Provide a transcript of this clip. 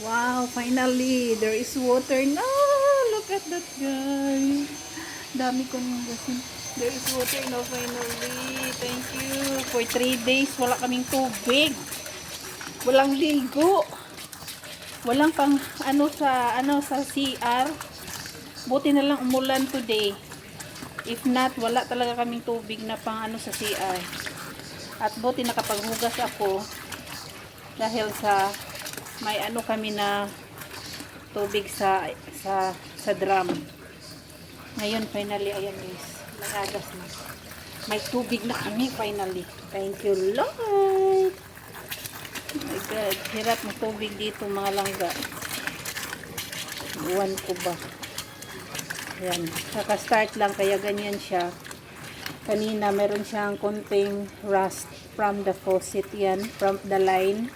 Wow, finally, there is water na. Look at that, guys. Dami kong gasin. There is water now, finally. Thank you. For 3 days, wala kaming tubig. Walang ligo. Walang pang sa CR. Buti na lang umulan today. If not, wala talaga kaming tubig na pang sa CR. At buti nakapaghugas ako dahil sa may kami na tubig sa drum. Ngayon finally, ayan guys, nagagas na. May tubig na kami finally. Thank you Lord. Oh my God, hirap ng tubig dito mga langga. Iwan ko ba? Ayan, kaka-start lang kaya ganyan siya. Kanina meron siyang konting rust from the faucet yan, from the line.